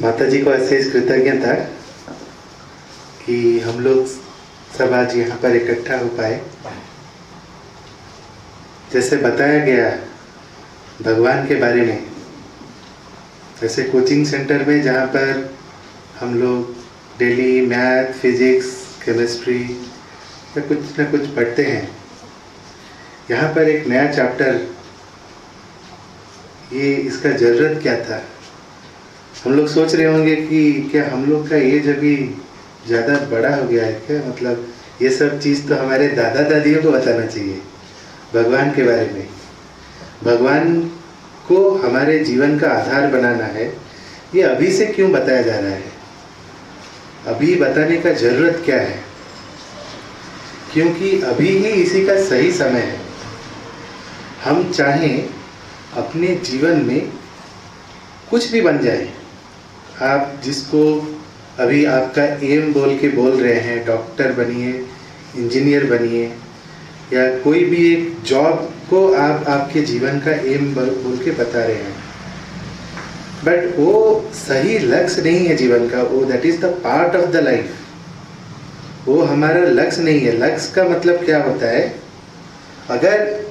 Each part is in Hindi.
माता जी को ऐसे कृतज्ञता कि हम लोग सब आज यहाँ पर इकट्ठा हो पाए। जैसे बताया गया भगवान के बारे में, जैसे कोचिंग सेंटर में जहाँ पर हम लोग डेली मैथ, फिजिक्स, केमिस्ट्री या कुछ ना कुछ पढ़ते हैं, यहाँ पर एक नया चैप्टर, ये इसका ज़रूरत क्या था। हम लोग सोच रहे होंगे कि क्या हम लोग का एज अभी ज़्यादा बड़ा हो गया है क्या, मतलब ये सब चीज़ तो हमारे दादा दादियों को बताना चाहिए भगवान के बारे में। भगवान को हमारे जीवन का आधार बनाना है, ये अभी से क्यों बताया जा रहा है, अभी बताने का ज़रूरत क्या है? क्योंकि अभी ही इसी का सही समय है। हम चाहें अपने जीवन में कुछ भी बन जाए, आप जिसको अभी आपका एम बोल के बोल रहे हैं, डॉक्टर बनिए, इंजीनियर बनिए, या कोई भी एक जॉब को आप आपके जीवन का एम बोल के बता रहे हैं, बट वो सही लक्ष्य नहीं है जीवन का। वो that is the part of the life, वो हमारा लक्ष्य नहीं है। लक्ष्य का मतलब क्या होता है, अगर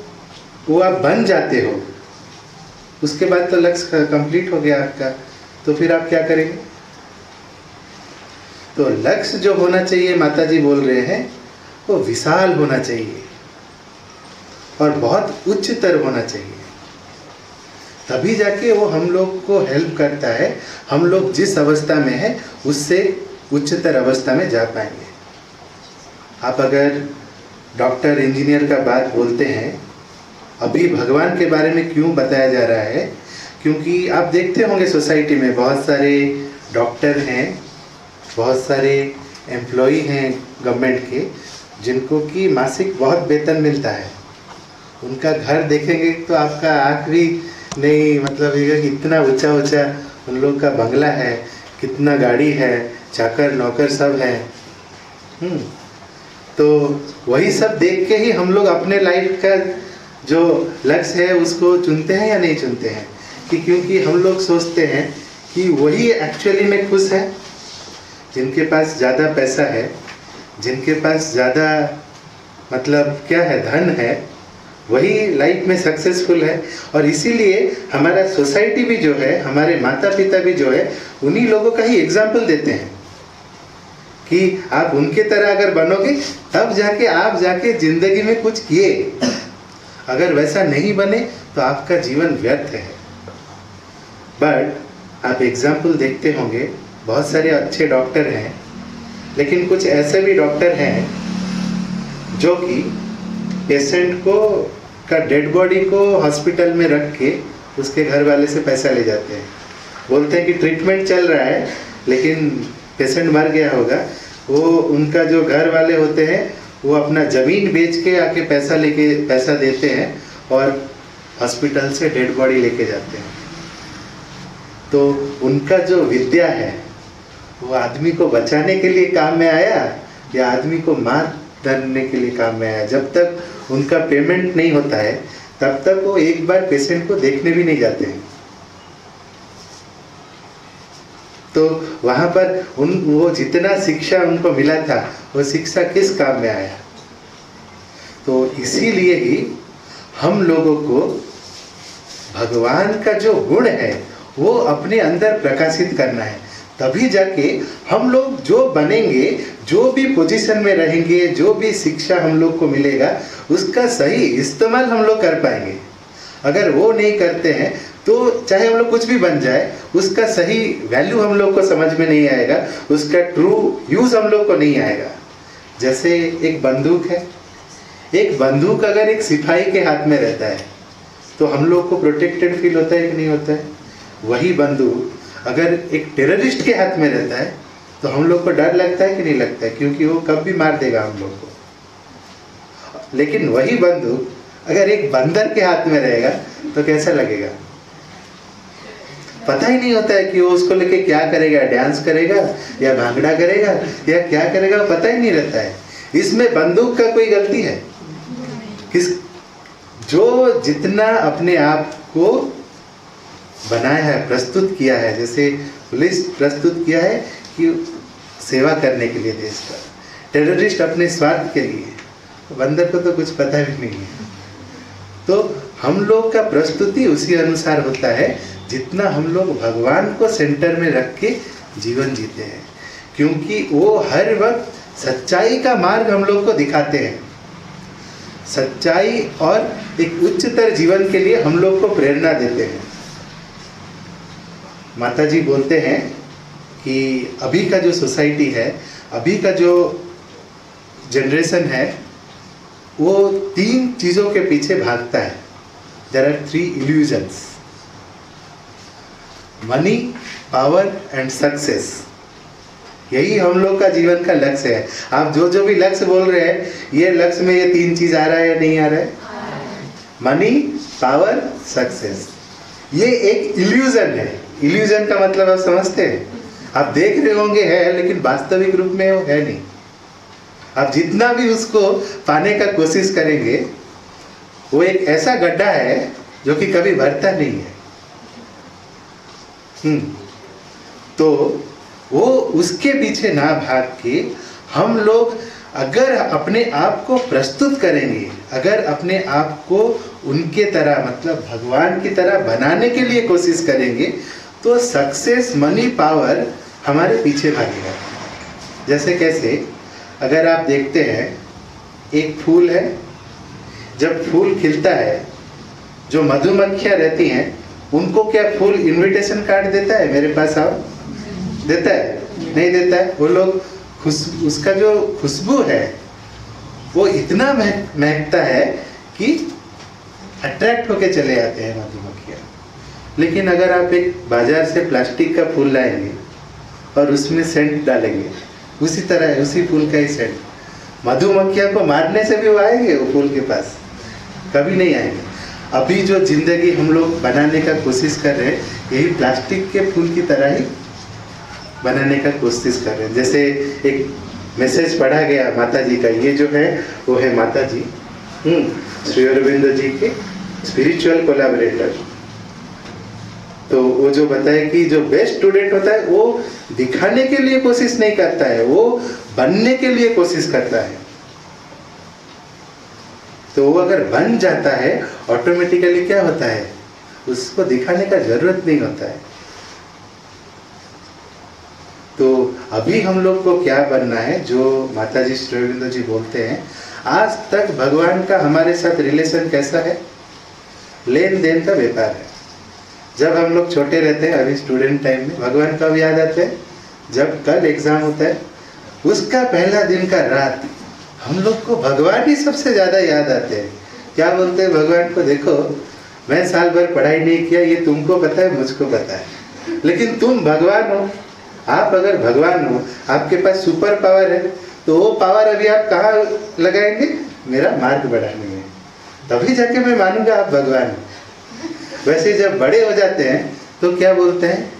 वो आप बन जाते हो उसके बाद तो लक्ष्य कंप्लीट हो गया आपका, तो फिर आप क्या करेंगे? तो लक्ष्य जो होना चाहिए, माता जी बोल रहे हैं, वो विशाल होना चाहिए और बहुत उच्चतर होना चाहिए। तभी जाके वो हम लोग को हेल्प करता है, हम लोग जिस अवस्था में है उससे उच्चतर अवस्था में जा पाएंगे। आप अगर डॉक्टर, इंजीनियर का बात बोलते हैं, अभी भगवान के बारे में क्यों बताया जा रहा है? क्योंकि आप देखते होंगे सोसाइटी में बहुत सारे डॉक्टर हैं, बहुत सारे एम्प्लॉई हैं गवर्नमेंट के, जिनको कि मासिक बहुत वेतन मिलता है। उनका घर देखेंगे तो आपका आँख भी नहीं मतलब ये कि इतना ऊंचा ऊंचा उन लोग का बंगला है, कितना गाड़ी है, चाकर नौकर सब है। तो वही सब देख के ही हम लोग अपने लाइफ का जो लक्ष्य है उसको चुनते हैं या नहीं चुनते हैं? कि क्योंकि हम लोग सोचते हैं कि वही एक्चुअली में खुश है, जिनके पास ज़्यादा पैसा है, जिनके पास ज़्यादा मतलब क्या है, धन है, वही लाइफ में सक्सेसफुल है। और इसीलिए हमारा सोसाइटी भी जो है, हमारे माता पिता भी जो है, उन्हीं लोगों का ही एग्जाम्पल देते हैं कि आप उनके तरह अगर बनोगे तब जाके आप जाके ज़िंदगी में कुछ किए, अगर वैसा नहीं बने तो आपका जीवन व्यर्थ है। बट आप एग्जाम्पल देखते होंगे, बहुत सारे अच्छे डॉक्टर हैं, लेकिन कुछ ऐसे भी डॉक्टर हैं जो कि पेशेंट को का डेड बॉडी को हॉस्पिटल में रख के उसके घर वाले से पैसा ले जाते हैं। बोलते हैं कि ट्रीटमेंट चल रहा है लेकिन पेशेंट मर गया होगा, वो उनका जो घर वाले होते हैं वो अपना ज़मीन बेच के आके पैसा देते हैं और हॉस्पिटल से डेड बॉडी लेके जाते हैं। तो उनका जो विद्या है वो आदमी को बचाने के लिए काम में आया या आदमी को मार डालने के लिए काम में आया? जब तक उनका पेमेंट नहीं होता है तब तक वो एक बार पेशेंट को देखने भी नहीं जाते हैं। तो वहाँ पर वो जितना शिक्षा उनको मिला था वो शिक्षा किस काम में आया? तो इसीलिए ही हम लोगों को भगवान का जो गुण है वो अपने अंदर प्रकाशित करना है। तभी जाके हम लोग जो बनेंगे, जो भी पोजीशन में रहेंगे, जो भी शिक्षा हम लोग को मिलेगा, उसका सही इस्तेमाल हम लोग कर पाएंगे। अगर वो नहीं करते हैं तो चाहे हम लोग कुछ भी बन जाए, उसका सही वैल्यू हम लोग को समझ में नहीं आएगा, उसका ट्रू यूज़ हम लोग को नहीं आएगा। जैसे एक बंदूक है, एक बंदूक अगर एक सिपाही के हाथ में रहता है तो हम लोग को प्रोटेक्टेड फील होता है कि नहीं होता है? वही बंदूक अगर एक टेररिस्ट के हाथ में रहता है तो हम लोग को डर लगता है कि नहीं लगता है? क्योंकि वो कब भी मार देगा हम लोग को। लेकिन वही बंदूक अगर एक बंदर के हाथ में रहेगा तो कैसा लगेगा? पता ही नहीं होता है कि वो उसको लेके क्या करेगा, डांस करेगा या भांगड़ा करेगा या क्या करेगा, पता ही नहीं रहता है। इसमें बंदूक का कोई गलती है? जो जितना अपने आप को बनाया है, प्रस्तुत किया है, जैसे पुलिस प्रस्तुत किया है कि सेवा करने के लिए देश का, टेररिस्ट अपने स्वार्थ के लिए, बंदर को तो कुछ पता भी नहीं है। तो हम लोग का प्रस्तुति उसी अनुसार होता है जितना हम लोग भगवान को सेंटर में रख के जीवन जीते हैं, क्योंकि वो हर वक्त सच्चाई का मार्ग हम लोग को दिखाते हैं। सच्चाई और एक उच्चतर जीवन के लिए हम लोग को प्रेरणा देते हैं। माता जी बोलते हैं कि अभी का जो सोसाइटी है, अभी का जो जनरेशन है, वो 3 चीज़ों के पीछे भागता है। There are 3 illusions, money, power and success. यही हम लोग का जीवन का लक्ष्य है। आप जो जो भी लक्ष्य बोल रहे हैं, ये लक्ष्य में ये 3 चीज आ रहा है या नहीं आ रहा है? Money, power, success. ये एक इल्यूजन है। इल्यूजन का मतलब आप समझते हैं? आप देख रहे होंगे है, लेकिन वास्तविक रूप में वो है नहीं। आप जितना भी उसको पाने का कोशिश करेंगे, वो एक ऐसा गड्ढा है जो कि कभी भरता नहीं है। तो वो उसके पीछे ना भाग के हम लोग अगर अपने आप को प्रस्तुत करेंगे, अगर अपने आप को उनके तरह मतलब भगवान की तरह बनाने के लिए कोशिश करेंगे, तो सक्सेस, मनी, पावर हमारे पीछे भागेगा। जैसे कैसे, अगर आप देखते हैं एक फूल है, जब फूल खिलता है, जो मधुमक्खियाँ रहती हैं, उनको क्या फूल इनविटेशन कार्ड देता है, मेरे पास आओ? देता है? नहीं देता है। वो लोग उसका जो खुशबू है वो इतना महकता है कि अट्रैक्ट होके चले आते हैं मधुमक्खियाँ। लेकिन अगर आप एक बाजार से प्लास्टिक का फूल लाएंगे और उसमें सेंट डालेंगे, उसी तरह उसी फूल का ही सेंट, मधुमक्खियाँ को मारने से भी वो आएंगे वो फूल के पास? कभी नहीं आएंगे। अभी जो जिंदगी हम लोग बनाने का कोशिश कर रहे हैं, यही प्लास्टिक के फूल की तरह ही बनाने का कोशिश कर रहे हैं। जैसे एक मैसेज पढ़ा गया माता जी का, ये जो है वो है माता जी श्री अरविंद जी के स्पिरिचुअल कोलैबोरेटर। तो वो जो बताए कि जो बेस्ट स्टूडेंट होता है वो दिखाने के लिए कोशिश नहीं करता है, वो बनने के लिए कोशिश करता है। तो वो अगर बन जाता है, ऑटोमेटिकली क्या होता है, उसको दिखाने का जरूरत नहीं होता है। तो अभी हम लोग को क्या बनना है, जो माताजी श्री अरविंद जी बोलते हैं, आज तक भगवान का हमारे साथ रिलेशन कैसा है? लेन देन का व्यापार है। जब हम लोग छोटे रहते हैं, अभी स्टूडेंट टाइम में, भगवान कब याद आते हैं? जब कल एग्जाम होता है, उसका पहला दिन का रात हम लोग को भगवान ही सबसे ज़्यादा याद आते हैं। क्या बोलते हैं भगवान को? देखो, मैं साल भर पढ़ाई नहीं किया, ये तुमको पता है, मुझको पता है, लेकिन तुम भगवान हो। आप अगर भगवान हो, आपके पास सुपर पावर है, तो वो पावर अभी आप कहाँ लगाएंगे? मेरा मार्ग बढ़ाने में, तभी जाके मैं मानूंगा आप भगवान हो। वैसे जब बड़े हो जाते हैं तो क्या बोलते हैं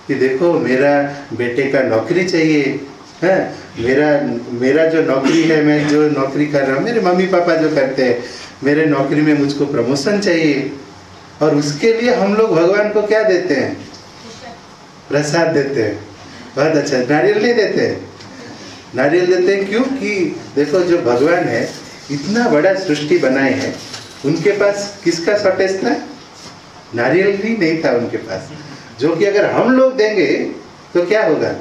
कि देखो, मेरा बेटे का नौकरी चाहिए है, मेरा जो नौकरी है, मैं जो नौकरी कर रहा हूँ, मेरे मम्मी पापा जो करते हैं, मेरे नौकरी में मुझको प्रमोशन चाहिए। और उसके लिए हम लोग भगवान को क्या देते हैं? प्रसाद देते हैं। बहुत अच्छा, नारियल नहीं देते हैं? नारियल देते हैं क्यों? कि देखो, जो भगवान है, इतना बड़ा सृष्टि बनाए हैं, उनके पास किसका शॉर्टेज था? नारियल भी नहीं था उनके पास, जो कि अगर हम लोग देंगे तो क्या होगा?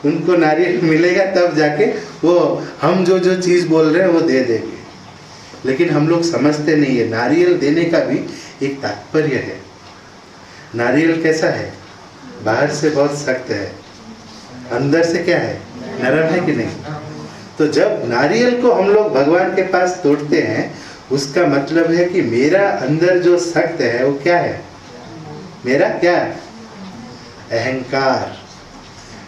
उनको नारियल मिलेगा, तब जाके वो हम जो जो चीज़ बोल रहे हैं वो दे देंगे। लेकिन हम लोग समझते नहीं है, नारियल देने का भी एक तात्पर्य है। नारियल कैसा है? बाहर से बहुत सख्त है, अंदर से क्या है? नरम है कि नहीं? तो जब नारियल को हम लोग भगवान के पास तोड़ते हैं, उसका मतलब है कि मेरा अंदर जो सख्त है वो क्या है? मेरा क्या? अहंकार।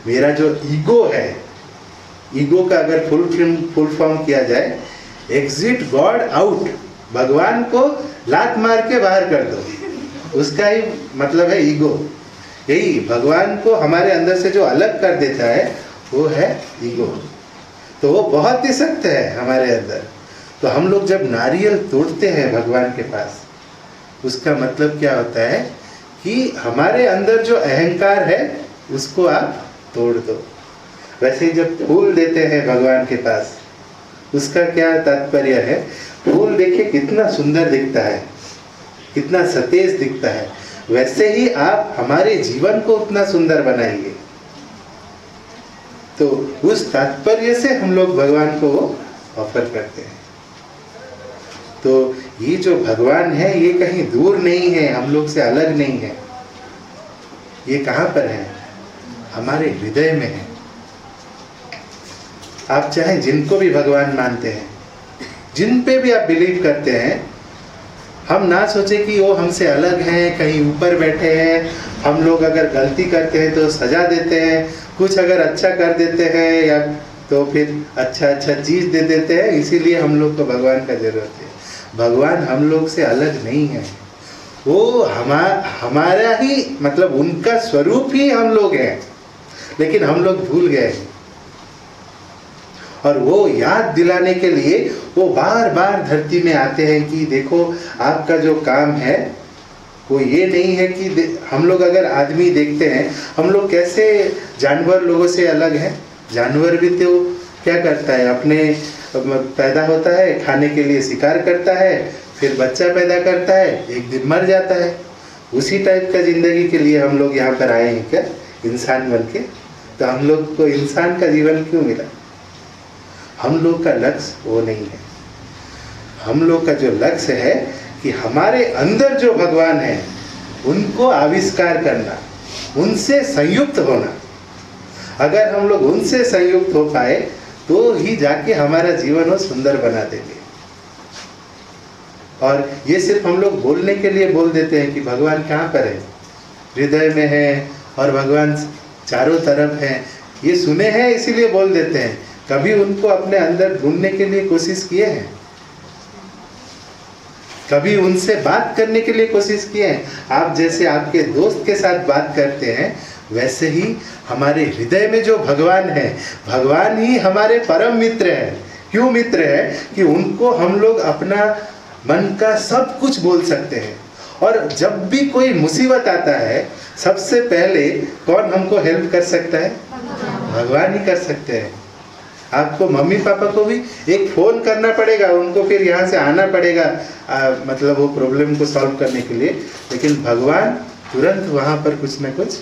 मेरा जो ईगो है, ईगो का अगर फुल फॉर्म किया जाए, एग्जिट गॉड आउट, भगवान को लात मार के बाहर कर दो, उसका ही मतलब है ईगो। यही भगवान को हमारे अंदर से जो अलग कर देता है वो है ईगो। तो वो बहुत ही सख्त है हमारे अंदर। तो हम लोग जब नारियल तोड़ते हैं भगवान के पास, उसका मतलब क्या होता है कि हमारे अंदर जो अहंकार है उसको आप तोड़ दो। वैसे ही जब फूल देते हैं भगवान के पास, उसका क्या तात्पर्य है? फूल देखिए कितना सुंदर दिखता है, कितना सतेज दिखता है, वैसे ही आप हमारे जीवन को उतना सुंदर बनाइए। तो उस तात्पर्य से हम लोग भगवान को ऑफर करते हैं। तो ये जो भगवान है ये कहीं दूर नहीं है, हम लोग से अलग नहीं है। ये कहाँ पर है? हमारे हृदय में है। आप चाहे जिनको भी भगवान मानते हैं, जिन पे भी आप बिलीव करते हैं, हम ना सोचे कि वो हमसे अलग हैं, कहीं ऊपर बैठे हैं। हम लोग अगर गलती करते हैं तो सजा देते हैं, कुछ अगर अच्छा कर देते हैं या तो फिर अच्छा चीज दे देते हैं, इसीलिए हम लोग को भगवान का जरूरत है। भगवान हम लोग से अलग नहीं है, वो हमारा ही मतलब उनका स्वरूप ही हम लोग हैं, लेकिन हम लोग भूल गए। और वो याद दिलाने के लिए वो बार बार धरती में आते हैं कि देखो आपका जो काम है वो ये नहीं है कि हम लोग अगर आदमी देखते हैं, हम लोग कैसे जानवर लोगों से अलग हैं। जानवर भी तो क्या करता है, अपने पैदा होता है, खाने के लिए शिकार करता है, फिर बच्चा पैदा करता है, एक दिन मर जाता है। उसी टाइप का जिंदगी के लिए हम लोग यहाँ पर आए हैं क्या, इंसान बन के? तो हम लोग को इंसान का जीवन क्यों मिला? हम लोग का लक्ष्य वो नहीं है। हम लोग का जो लक्ष्य है कि हमारे अंदर जो भगवान है उनको आविष्कार करना, उनसे संयुक्त होना। अगर हम लोग उनसे संयुक्त हो पाए तो ही जाके हमारा जीवन वो सुंदर बना देंगे। और ये सिर्फ हम लोग बोलने के लिए बोल देते हैं कि भगवान कहाँ पर है, हृदय में है और भगवान चारों तरफ है, ये सुने हैं इसीलिए बोल देते हैं। कभी उनको अपने अंदर ढूंढने के लिए कोशिश किए हैं? कभी उनसे बात करने के लिए कोशिश किए हैं? आप जैसे आपके दोस्त के साथ बात करते हैं, वैसे ही हमारे हृदय में जो भगवान है, भगवान ही हमारे परम मित्र हैं। क्यों मित्र है? कि उनको हम लोग अपना मन का सब कुछ बोल सकते हैं। और जब भी कोई मुसीबत आता है, सबसे पहले कौन हमको हेल्प कर सकता है? भगवान ही कर सकते हैं। आपको मम्मी पापा को भी एक फ़ोन करना पड़ेगा, उनको फिर यहाँ से आना पड़ेगा मतलब वो प्रॉब्लम को सॉल्व करने के लिए, लेकिन भगवान तुरंत वहाँ पर कुछ ना कुछ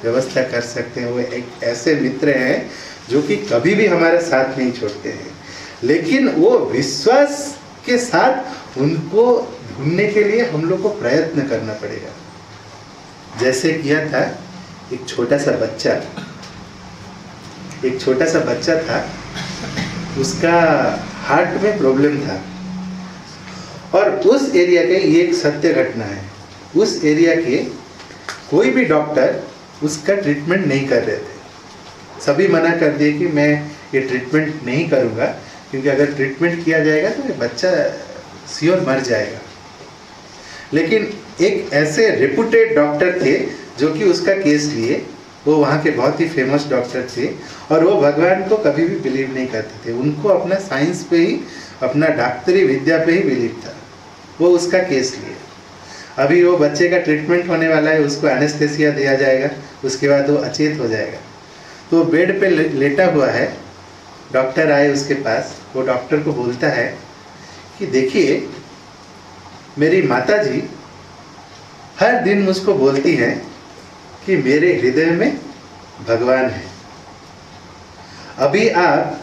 व्यवस्था कर सकते हैं। वो एक ऐसे मित्र हैं जो कि कभी भी हमारे साथ नहीं छोड़ते हैं, लेकिन वो विश्वास के साथ उनको ढूंढने के लिए हम लोग को प्रयत्न करना पड़ेगा। जैसे किया था एक छोटा सा बच्चा था, उसका हार्ट में प्रॉब्लम था। और उस एरिया के, ये एक सत्य घटना है, उस एरिया के कोई भी डॉक्टर उसका ट्रीटमेंट नहीं कर रहे थे। सभी मना कर दिए कि मैं ये ट्रीटमेंट नहीं करूँगा, क्योंकि अगर ट्रीटमेंट किया जाएगा तो ये बच्चा श्योर मर जाएगा। लेकिन एक ऐसे रेपुटेड डॉक्टर थे जो कि उसका केस लिए, वो वहाँ के बहुत ही फेमस डॉक्टर थे, और वो भगवान को कभी भी बिलीव नहीं करते थे। उनको अपना साइंस पे ही, अपना डॉक्टरी विद्या पे ही बिलीव था। वो उसका केस लिए। अभी वो बच्चे का ट्रीटमेंट होने वाला है, उसको एनेस्थेसिया दिया जाएगा, उसके बाद वो अचेत हो जाएगा। तो बेड पे लेटा हुआ है, डॉक्टर आए उसके पास। वो डॉक्टर को बोलता है कि देखिए, मेरी माता जी हर दिन मुझको बोलती हैं कि मेरे हृदय में भगवान है। अभी आप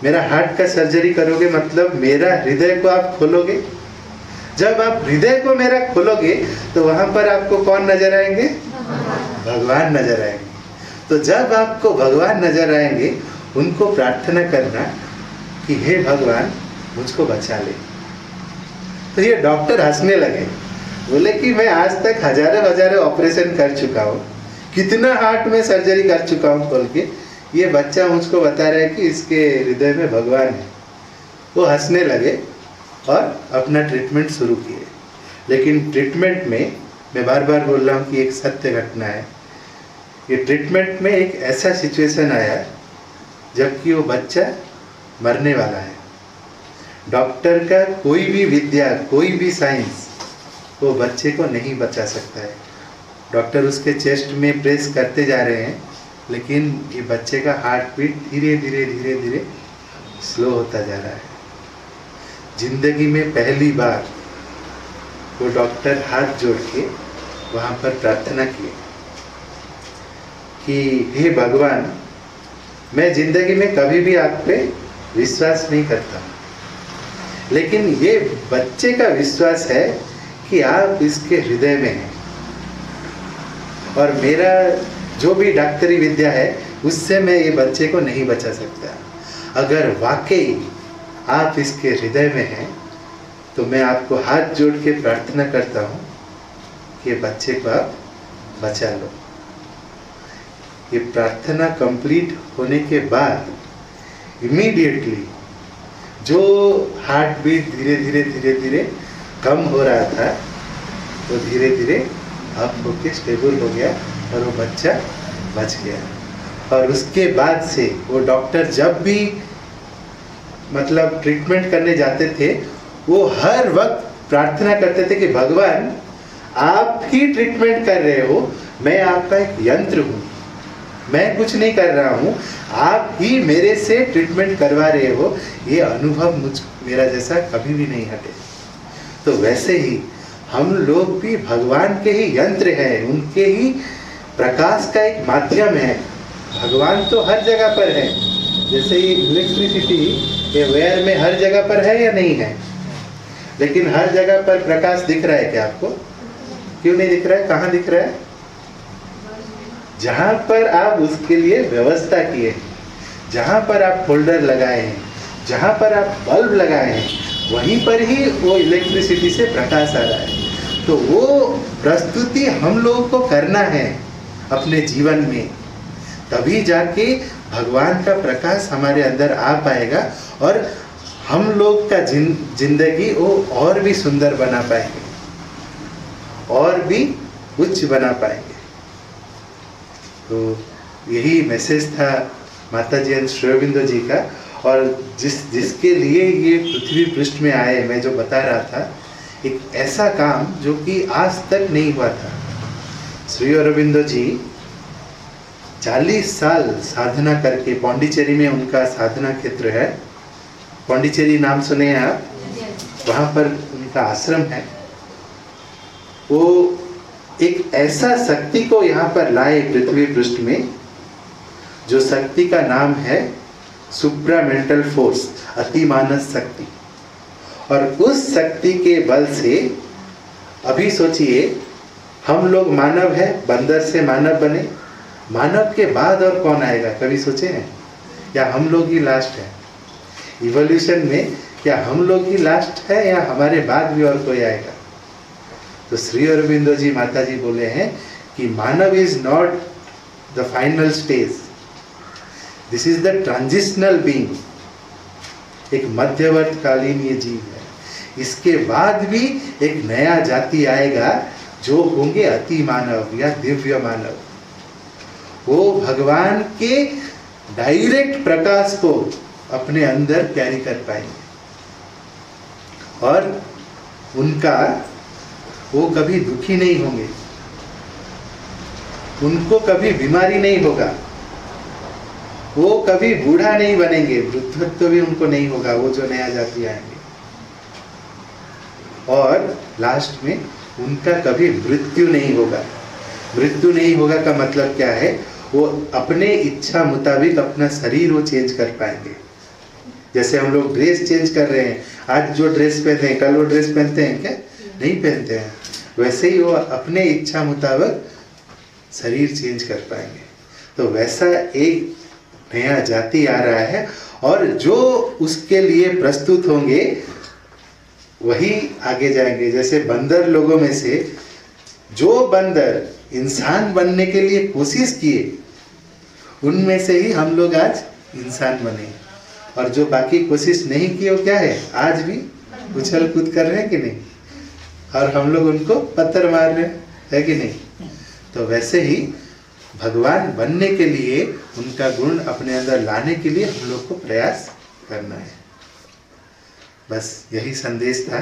मेरा हार्ट का सर्जरी करोगे, मतलब मेरा हृदय को आप खोलोगे। जब आप हृदय को मेरा खोलोगे तो वहाँ पर आपको कौन नजर आएंगे? भगवान नजर आएंगे। तो जब आपको भगवान नजर आएंगे, उनको प्रार्थना करना कि हे भगवान मुझको बचा ले। तो ये डॉक्टर हंसने लगे, बोले कि मैं आज तक हजारों ऑपरेशन कर चुका हूँ, कितना हार्ट में सर्जरी कर चुका हूँ बोल के, ये बच्चा मुझको बता रहा है कि इसके हृदय में भगवान है। वो हंसने लगे और अपना ट्रीटमेंट शुरू किए। लेकिन ट्रीटमेंट में, मैं बार बार बोल रहा हूँ कि एक सत्य घटना है, ये ट्रीटमेंट में एक ऐसा सिचुएशन आया जबकि वो बच्चा मरने वाला है। डॉक्टर का कोई भी विद्या, कोई भी साइंस वो बच्चे को नहीं बचा सकता है। डॉक्टर उसके चेस्ट में प्रेस करते जा रहे हैं, लेकिन ये बच्चे का हार्ट बीट धीरे धीरे धीरे धीरे स्लो होता जा रहा है। जिंदगी में पहली बार वो डॉक्टर हाथ जोड़ के वहाँ पर प्रार्थना किए कि हे भगवान, मैं जिंदगी में कभी भी आप पे विश्वास नहीं करता, लेकिन ये बच्चे का विश्वास है कि आप इसके हृदय में हैं, और मेरा जो भी डॉक्टरी विद्या है उससे मैं ये बच्चे को नहीं बचा सकता। अगर वाकई आप इसके हृदय में हैं तो मैं आपको हाथ जोड़ के प्रार्थना करता हूँ कि बच्चे को आप बचा लो। ये प्रार्थना कंप्लीट होने के बाद इमीडिएटली जो हार्ट बीट धीरे धीरे धीरे धीरे कम हो रहा था वो धीरे धीरे अप होके स्टेबल हो गया और वो बच्चा बच गया। और उसके बाद से वो डॉक्टर जब भी मतलब ट्रीटमेंट करने जाते थे वो हर वक्त प्रार्थना करते थे कि भगवान, आप ही ट्रीटमेंट कर रहे हो, मैं आपका एक यंत्र हूँ, मैं कुछ नहीं कर रहा हूँ, आप ही मेरे से ट्रीटमेंट करवा रहे हो। ये अनुभव मेरा जैसा कभी भी नहीं हटे। तो वैसे ही हम लोग भी भगवान के ही यंत्र हैं, उनके ही प्रकाश का एक माध्यम है। भगवान तो हर जगह पर है, जैसे ये इलेक्ट्रिसिटी ये वायर में हर जगह पर है या नहीं है, लेकिन हर जगह पर प्रकाश दिख रहा है क्या आपको? क्यों नहीं दिख रहा है? कहाँ दिख रहा है? जहाँ पर आप उसके लिए व्यवस्था किए हैं, जहाँ पर आप फोल्डर लगाए हैं, जहाँ पर आप बल्ब लगाए हैं, वहीं पर ही वो इलेक्ट्रिसिटी से प्रकाश आ रहा है। तो वो प्रस्तुति हम लोगों को करना है अपने जीवन में, तभी जाके भगवान का प्रकाश हमारे अंदर आ पाएगा और हम लोग का जिंदगी वो और भी सुंदर बना पाएंगे, और भी उच्च बना पाएंगे। तो यही मैसेज था माताजी एंड श्री अरबिंदो जी का। और जिसके लिए ये पृथ्वी पृष्ठ में आए, मैं जो बता रहा था, एक ऐसा काम जो कि आज तक नहीं हुआ था। श्री अरबिंदो जी 40 साल साधना करके, पौंडीचेरी में उनका साधना क्षेत्र है, पौंडीचेरी नाम सुने हैं आप? वहाँ पर उनका आश्रम है। वो एक ऐसा शक्ति को यहाँ पर लाए पृथ्वी पृष्ठ में, जो शक्ति का नाम है सुप्रामेंटल फोर्स, अतिमानस शक्ति। और उस शक्ति के बल से अभी सोचिए, हम लोग मानव है, बंदर से मानव बने, मानव के बाद और कौन आएगा? कभी सोचे हैं? या हम लोग ही लास्ट है इवोल्यूशन में? क्या हम लोग ही लास्ट है या हमारे बाद भी और कोई आएगा? तो श्री अरबिंदो जी माता जी बोले हैं कि मानव is not the final stage, this is the transitional being. एक मध्यवर्तकालीन ये जीव है। इसके बाद भी एक नया जाति आएगा जो होंगे अति मानव या दिव्य मानव। वो भगवान के डायरेक्ट प्रकाश को अपने अंदर कैरी कर पाएंगे, और उनका वो कभी दुखी नहीं होंगे, उनको कभी बीमारी नहीं होगा, वो कभी बूढ़ा नहीं बनेंगे, वृद्धत्व भी उनको नहीं होगा, वो जो नया जाति आएंगे। और लास्ट में उनका कभी मृत्यु नहीं होगा। मृत्यु नहीं होगा का मतलब क्या है? वो अपने इच्छा मुताबिक अपना शरीर वो चेंज कर पाएंगे। जैसे हम लोग ड्रेस चेंज कर रहे हैं, आज जो ड्रेस पहनते हैं कल वो ड्रेस पहनते हैं क्या? नहीं पहनते हैं। वैसे ही वो अपने इच्छा मुताबिक शरीर चेंज कर पाएंगे। तो वैसा एक नया जाति आ रहा है, और जो उसके लिए प्रस्तुत होंगे वही आगे जाएंगे। जैसे बंदर लोगों में से जो बंदर इंसान बनने के लिए कोशिश किए, उनमें से ही हम लोग आज इंसान बने। और जो बाकी कोशिश नहीं की, वो क्या है? आज भी उछल कूद कर रहे हैं कि नहीं? और हम लोग उनको पत्थर मार रहे हैं कि नहीं? तो वैसे ही भगवान बनने के लिए, उनका गुण अपने अंदर लाने के लिए हम लोग को प्रयास करना है। बस यही संदेश था।